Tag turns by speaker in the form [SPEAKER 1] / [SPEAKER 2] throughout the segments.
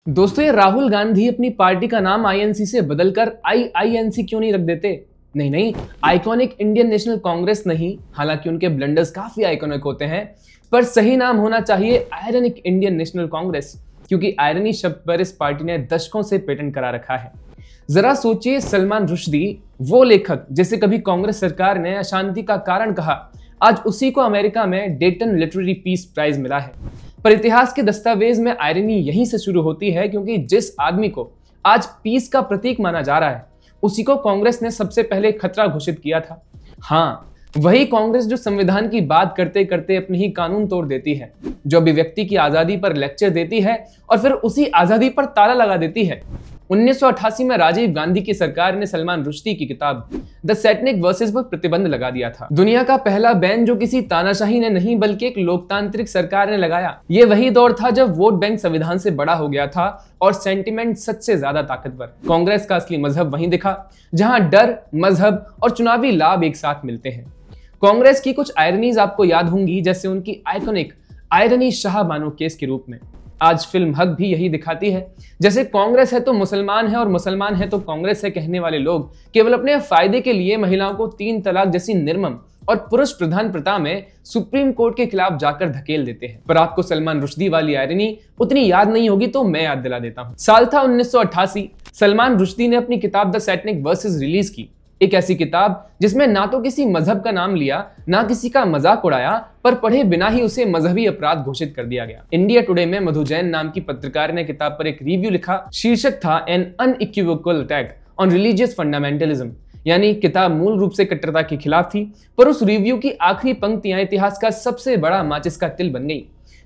[SPEAKER 1] दोस्तों, ये राहुल गांधी अपनी पार्टी का नाम आईएनसी से बदलकर आईआईएनसी क्यों नहीं रख देते? नहीं नहीं, आइकॉनिक इंडियन नेशनल कांग्रेस नहीं। हालांकि उनके ब्लंडर्स काफी आइकॉनिक होते हैं, पर सही नाम होना चाहिए आयरनिक इंडियन नेशनल कांग्रेस, क्योंकि आयरनी शब्द पर इस पार्टी ने दशकों से पेटेंट करा रखा है। जरा सोचिए, सलमान रुश्दी, वो लेखक जिसे कभी कांग्रेस सरकार ने अशांति का कारण कहा, आज उसी को अमेरिका में डेटन लिटरेरी पीस प्राइज मिला है। पर इतिहास के दस्तावेज में आयरनी यहीं से शुरू होती है, क्योंकि जिस आदमी को आज पीस का प्रतीक माना जा रहा है, उसी को कांग्रेस ने सबसे पहले खतरा घोषित किया था। हाँ, वही कांग्रेस जो संविधान की बात करते करते अपने ही कानून तोड़ देती है, जो अभिव्यक्ति की आजादी पर लेक्चर देती है और फिर उसी आजादी पर ताला लगा देती है। 1988 में राजीव गांधी की सरकार ने सलमान रुश्दी की किताब द सैटनिक वर्सेस पर प्रतिबंध लगा दिया था। दुनिया का पहला बैन जो किसी तानाशाही ने नहीं बल्कि एक लोकतांत्रिक सरकार ने लगाया। ये वही दौर था जब वोट बैंक संविधान से बड़ा हो गया था और सेंटिमेंट सच से ज्यादा ताकतवर। कांग्रेस का असली मजहब वहीं दिखा जहां डर, मजहब और चुनावी लाभ एक साथ मिलते हैं। कांग्रेस की कुछ आयरनीज आपको याद होंगी, जैसे उनकी iconic irony Shah Bano case के रूप में। आज फिल्म हक भी यही दिखाती है, जैसे कांग्रेस है तो मुसलमान है और मुसलमान है तो कांग्रेस है कहने वाले लोग केवल अपने फायदे के लिए महिलाओं को 3 तलाक जैसी निर्मम और पुरुष प्रधान प्रथा में सुप्रीम कोर्ट के खिलाफ जाकर धकेल देते हैं। पर आपको सलमान रुश्दी वाली आयरनी उतनी याद नहीं होगी, तो मैं याद दिला देता हूं। साल था 1988। सलमान रुश्दी ने अपनी किताब द सैटनिक वर्सेस रिलीज की। एक ऐसी किताब जिसमें ना तो किसी मजहब का नाम लिया, ना किसी का मजाक उड़ाया, पर पढ़े बिना ही उसे मजहबी अपराध घोषित कर दिया गया। इंडिया टुडे में मधु जैन नाम की पत्रकार ने किताब पर एक रिव्यू लिखा। शीर्षक था an unequivocal attack on religious fundamentalism, यानी किताब मूल रूप से कट्टरता के खिलाफ थी, पर उस रिव्यू की आखिरी पंक्तियां इतिहास का सबसे बड़ा माचिस का तिल बन गई।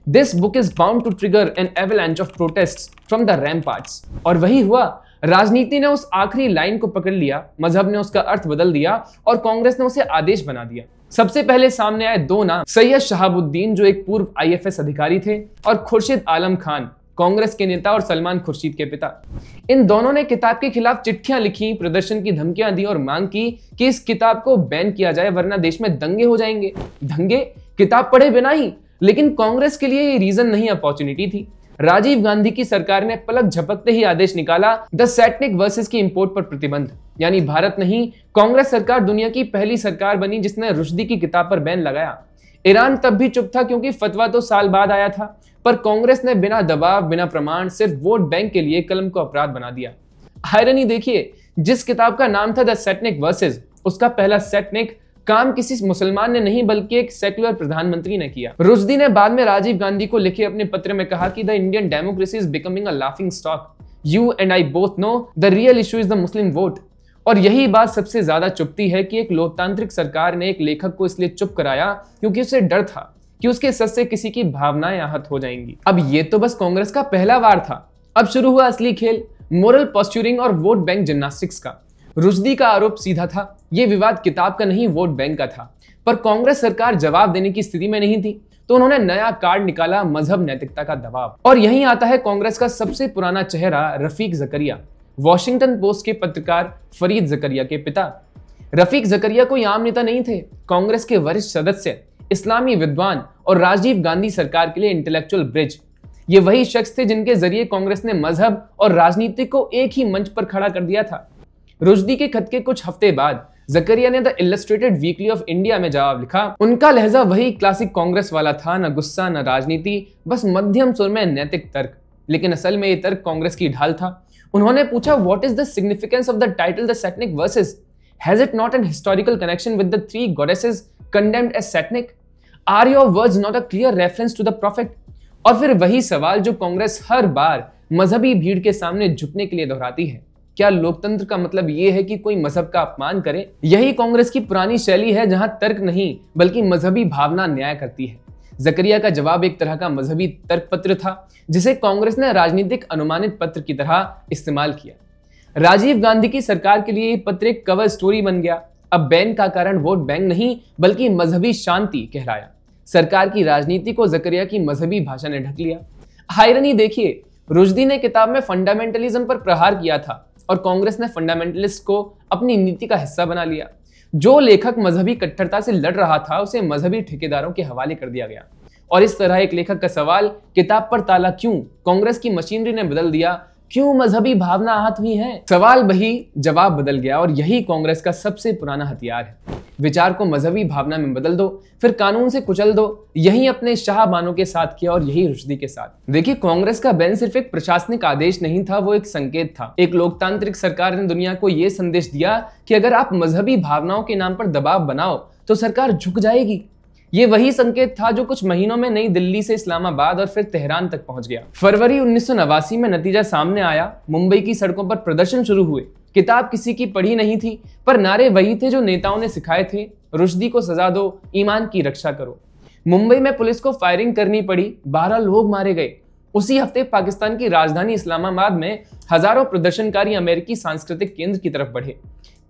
[SPEAKER 1] This book is bound to trigger an avalanche of protests from the ramparts. और वही हुआ। राजनीति ने उस आखिरी लाइन को पकड़ लिया, मजहब ने उसका अर्थ बदल दिया और कांग्रेस ने उसे आदेश बना दिया। सबसे पहले सामने आए 2 नाम, सैयद शहाबुद्दीन जो एक पूर्व आईएफएस अधिकारी थे, और खुर्शीद आलम खान, कांग्रेस के नेता और सलमान खुर्शीद के पिता। इन दोनों ने किताब के खिलाफ चिट्ठियां लिखी, प्रदर्शन की धमकियां दी और मांग की कि इस किताब को बैन किया जाए, वरना देश में दंगे हो जाएंगे। दंगे किताब पढ़े बिना ही। लेकिन कांग्रेस के लिए ये रीजन नहीं, अपॉर्चुनिटी थी। राजीव गांधी की सरकार ने पलक झपकते ही आदेश निकाला, द सैटनिक वर्सेस की इंपोर्ट पर प्रतिबंध। यानी भारत नहीं, कांग्रेस सरकार दुनिया की पहली सरकार बनी जिसने रुश्दी की किताब पर बैन लगाया। ईरान तब भी चुप था, क्योंकि फतवा तो साल बाद आया था, पर कांग्रेस ने बिना दबाव, बिना प्रमाण, सिर्फ वोट बैंक के लिए कलम को अपराध बना दिया। आयरनी देखिए, जिस किताब का नाम था द सैटनिक वर्सेस, उसका पहला सैटनिक काम किसी मुसलमान ने नहीं बल्कि एक सेक्युलर प्रधानमंत्री ने किया। रुश्दी ने बाद में राजीव गांधी को लिखे अपने पत्र में कहा कि the Indian democracy is becoming a laughing stock. You and I both know the real issue is the Muslim vote. और यही बात सबसे ज्यादा चुभती है कि एक लोकतांत्रिक सरकार ने एक लेखक को इसलिए चुप कराया क्योंकि उसे डर था कि उसके सच से किसी की भावनाएं आहत हो जाएंगी। अब ये तो बस कांग्रेस का पहला वार था। अब शुरू हुआ असली खेल, मोरल पॉस्चरिंग और वोट बैंक जिम्नास्टिक्स का। रुश्दी का आरोप सीधा था, यह विवाद किताब का नहीं, वोट बैंक का था। पर कांग्रेस सरकार जवाब देने की स्थिति में नहीं थी, तो उन्होंने नया कार्ड निकाला, मजहब नैतिकता का दबाव। और यहीं आता है कांग्रेस का सबसे पुराना चेहरा, रफीक जकरिया, वॉशिंगटन पोस्ट के पत्रकार फरीद जकरिया के पिता। रफीक जकरिया कोई आम नेता नहीं थे, कांग्रेस के वरिष्ठ सदस्य, इस्लामी विद्वान और राजीव गांधी सरकार के लिए इंटेलेक्चुअल ब्रिज। ये वही शख्स थे जिनके जरिए कांग्रेस ने मजहब और राजनीति को एक ही मंच पर खड़ा कर दिया था। रुश्दी के खत के कुछ हफ्ते बाद जकरिया ने the illustrated weekly off India में जवाब लिखा। उनका लहजा वही क्लासिक कांग्रेस वाला था, न गुस्सा न राजनीति, बस मध्यम सुर में नैतिक तर्क। लेकिन असल में ये तर्क कांग्रेस की ढाल था। उन्होंने पूछा, what is the significance of the title the Satanic verses? Has it not an historical connection with the 3 goddesses condemned as satanic? Are your words not a clear reference to the prophet? और फिर वही सवाल जो कांग्रेस हर बार मजहबी भीड़ के सामने झुकने के लिए दोहराती है, क्या लोकतंत्र का मतलब यह है कि कोई मजहब का अपमान करे? यही कांग्रेस की पुरानी शैली है, जहां तर्क नहीं बल्कि मजहबी भावना न्याय करती है। जकरिया का जवाब एक तरह का मजहबी तर्क पत्र था, जिसे कांग्रेस ने राजनीतिक अनुमानित पत्र की तरह इस्तेमाल किया। राजीव गांधी की सरकार के लिए यह पत्र एक कवर स्टोरी बन गया। अब बैन का कारण वोट बैंक नहीं बल्कि मजहबी शांति कहलाया। सरकार की राजनीति को जकरिया की मजहबी भाषा ने ढक लिया। आयरनी देखिए, रुश्दी ने किताब में फंडामेंटलिज्म पर प्रहार किया था और कांग्रेस ने फंडामेंटलिस्ट को अपनी नीति का हिस्सा बना लिया। जो लेखक मजहबी कट्टरता से लड़ रहा था, उसे मजहबी ठेकेदारों के हवाले कर दिया गया। और इस तरह एक लेखक का सवाल, किताब पर ताला क्यों, कांग्रेस की मशीनरी ने बदल दिया, क्यों मजहबी भावना आहत हुई है। सवाल वही, जवाब बदल गया, और यही कांग्रेस का सबसे पुराना हथियार है। विचार को मजहबी भावना में बदल दो, फिर कानून से कुचल दो। यही अपने शाहबानों के साथ किया और यही रुश्दी के साथ। देखिए, कांग्रेस का बैन सिर्फ एक प्रशासनिक आदेश नहीं था, वो एक संकेत था। एक लोकतांत्रिक सरकार ने दुनिया को यह संदेश दिया कि अगर आप मजहबी भावनाओं के नाम पर दबाव बनाओ तो सरकार झुक जाएगी। ये वही संकेत था जो कुछ महीनों में नई दिल्ली से इस्लामाबाद और फिर तेहरान तक पहुंच गया। फरवरी 1989 में नतीजा सामने आया। मुंबई की सड़कों पर प्रदर्शन शुरू हुए। किताब किसी की पढ़ी नहीं थी, पर नारे वही थे जो नेताओं ने सिखाए थे, रुश्दी को सजा दो, ईमान की रक्षा करो। मुंबई में पुलिस को फायरिंग करनी पड़ी, 12 लोग मारे गए। उसी हफ्ते पाकिस्तान की राजधानी इस्लामाबाद में हजारों प्रदर्शनकारी अमेरिकी सांस्कृतिक केंद्र की तरफ बढ़े।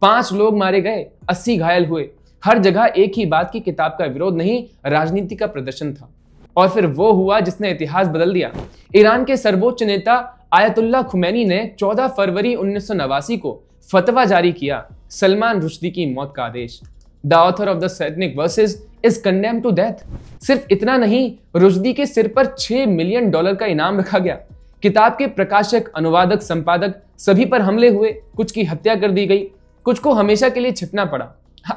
[SPEAKER 1] 5 लोग मारे गए, 80 घायल हुए। हर जगह एक ही बात की किताब का विरोध नहीं, राजनीति का प्रदर्शन था। और फिर वो हुआ जिसने इतिहास बदल दिया। ईरान के सर्वोच्च नेता आयतुल्लाह खुमैनी ने 14 फरवरी 1989 को फतवा जारी किया, सलमान रुश्दी की मौत का आदेश। The author of the Satanic Verses is condemned to death. सिर्फ इतना नहीं, रुश्दी के सिर पर $6 मिलियन का इनाम रखा गया। किताब के प्रकाशक, अनुवादक, संपादक सभी पर हमले हुए। कुछ की हत्या कर दी गई, कुछ को हमेशा के लिए छिपना पड़ा।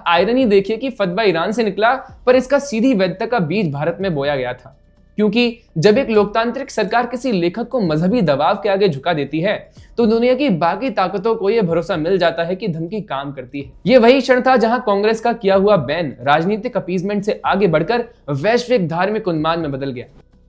[SPEAKER 1] आयरनी देखिए कि फतवा ईरान से निकला, पर इसका सीधी वैधता का बीज भारत में बोया गया था। क्योंकि जब एक लोकतांत्रिक सरकार किसी लेखक को मजहबी दबाव के आगे झुका देती है तो दुनिया की बाकी ताकतों को यह भरोसा मिल जाता है कि धमकी काम करती है। यह वही क्षण था जहां कांग्रेस का किया हुआ बैन राजनीतिक अपीजमेंट से आगे बढ़कर वैश्विक धार्मिक उन्माद में बदल गया।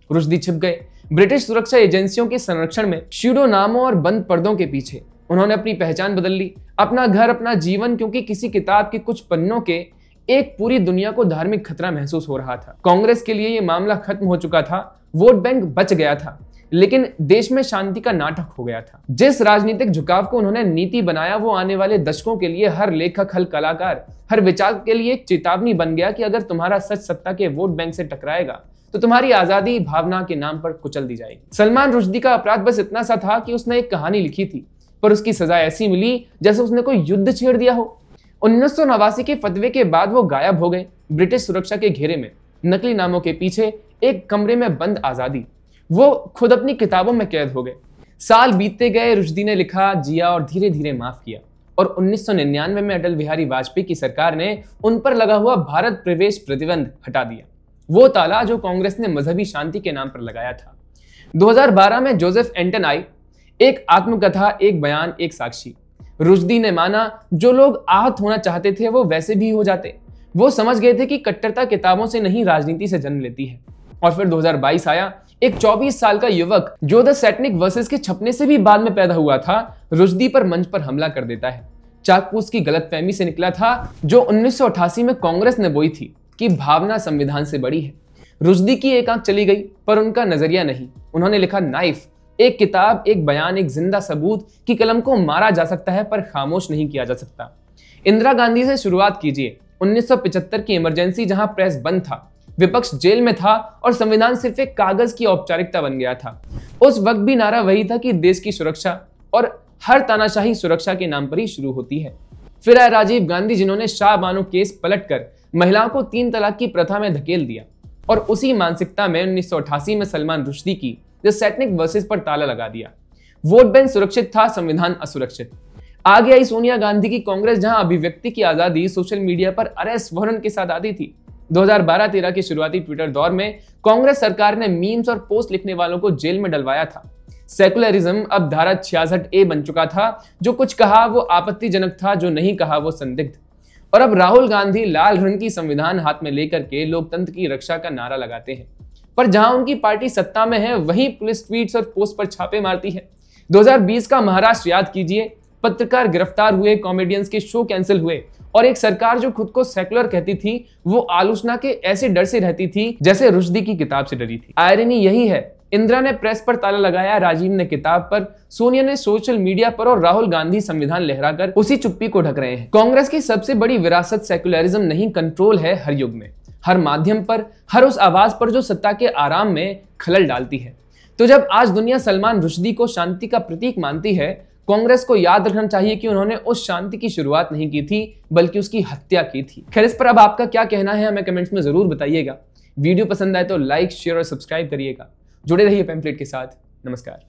[SPEAKER 1] रुश्दी छिप गए ब्रिटिश सुरक्षा एजेंसियों के संरक्षण में, शिरोनामों और बंद पर्दों के पीछे। उन्होंने अपनी पहचान बदल ली, अपना घर, अपना जीवन, क्योंकि किसी किताब के कुछ पन्नों के एक पूरी दुनिया को धार्मिक खतरा महसूस हो रहा था। कांग्रेस के लिए यह मामला खत्म हो चुका था, वोट बैंक बच गया था, लेकिन देश में शांति का नाटक हो गया था। जिस राजनीतिक झुकाव को उन्होंने नीति बनाया, वो आने वाले दशकों के लिए हर लेखक, हर कलाकार, हर विचार के लिए एक चेतावनी बन गया कि अगर तुम्हारा सच सत्ता के वोट बैंक से टकराएगा तो तुम्हारी आजादी भावना के नाम पर कुचल दी जाएगी। सलमान रुश्दी का अपराध बस इतना सा था कि उसने एक कहानी लिखी थी, पर उसकी सजा ऐसी मिली जैसे उसने कोई युद्ध छेड़ दिया हो। 1989 के फतवे के बाद वो गायब हो गए ब्रिटिश सुरक्षा के घेरे में, नकली नामों के पीछे, एक कमरे में बंद आजादी। वो खुद अपनी किताबों में कैद हो गए। साल बीतते गए, रुश्दी ने लिखा, जिया और धीरे धीरे माफ किया। और 1999 में अटल बिहारी वाजपेयी की सरकार ने उन पर लगा हुआ भारत प्रवेश प्रतिबंध हटा दिया, वो ताला जो कांग्रेस ने मजहबी शांति के नाम पर लगाया था। 2012 में जोसेफ एंटन आई, एक आत्मकथा, एक बयान, एक साक्षी। रुश्दी ने माना जो लोग आहत होना चाहते थे वो वैसे भी हो जाते। वो समझ गए थे कि कट्टरता किताबों से नहीं, राजनीति से जन्म लेती है। और फिर 2022 आया। एक 24 साल का युवक जो द सैटनिक वर्सेस के छपने से भी बाद में पैदा हुआ था, रुश्दी पर मंच पर हमला कर देता है। चाकू उसकी गलतफहमी से निकला था जो 1988 में कांग्रेस ने बोई थी कि भावना संविधान से बड़ी है। रुश्दी की एक आंख चली गई, पर उनका नजरिया नहीं। उन्होंने लिखा, नाइफ, एक किताब, एक बयान, एक जिंदा सबूत कि कलम को मारा जा सकता है पर खामोश नहीं किया जा सकता। इंदिरा गांधी से शुरुआत कीजिए। 1975 की इमरजेंसी, जहां प्रेस बंद था, विपक्ष जेल में था और संविधान सिर्फ एक कागज की औपचारिकता बन गया था। उस वक्त भी नारा वही था कि देश की सुरक्षा, और हर तानाशाही सुरक्षा के नाम पर ही शुरू होती है। फिर आए राजीव गांधी, जिन्होंने शाह बानो केस पलटकर महिलाओं को 3 तलाक की प्रथा में धकेल दिया। और उसी मानसिकता में 1988 में सलमान रुश्दी की द सैटनिक वर्सेस पर ताला लगा दिया। वोट बैंक सुरक्षित था, संविधान असुरक्षित। आगे आई सोनिया गांधी की कांग्रेस, जहां अभिव्यक्ति की आजादी सोशल मीडिया पर अरेस्ट वारंट के साथ आती थी। 2012-13 के शुरुआती ट्विटर दौर में कांग्रेस सरकार ने मीम्स और पोस्ट लिखने वालों को जेल में डलवाया था। सेकुलरिज्म अब धारा 66A बन चुका था। जो कुछ कहा वो आपत्तिजनक था, जो नहीं कहा वो संदिग्ध। और अब राहुल गांधी लाल रंग की संविधान हाथ में लेकर के लोकतंत्र की रक्षा का नारा लगाते हैं, पर जहां उनकी पार्टी सत्ता में है वहीं पुलिस ट्वीट्स और पोस्ट पर छापे मारती है। 2020 का महाराष्ट्र याद कीजिए, पत्रकार गिरफ्तार हुए, कॉमेडियंस के शो कैंसिल हुए, और एक सरकार जो खुद को सेकुलर कहती थी वो आलोचना के ऐसे डर से रहती थी जैसे रुश्दी की किताब से डरी थी। आयरनी यही है, इंदिरा ने प्रेस पर ताला लगाया, राजीव ने किताब पर, सोनिया ने सोशल मीडिया पर, और राहुल गांधी संविधान लहराकर उसी चुप्पी को ढक रहे हैं। कांग्रेस की सबसे बड़ी विरासत सेकुलरिज्म नहीं, कंट्रोल है, हर युग में, हर माध्यम पर, हर उस आवाज पर जो सत्ता के आराम में खलल डालती है। तो जब आज दुनिया सलमान रुश्दी को शांति का प्रतीक मानती है, कांग्रेस को याद रखना चाहिए कि उन्होंने उस शांति की शुरुआत नहीं की थी, बल्कि उसकी हत्या की थी। खैर, इस पर अब आपका क्या कहना है हमें कमेंट्स में जरूर बताइएगा। वीडियो पसंद आए तो लाइक, शेयर और सब्सक्राइब करिएगा। जुड़े रहिए पैम्फलेट के साथ। नमस्कार।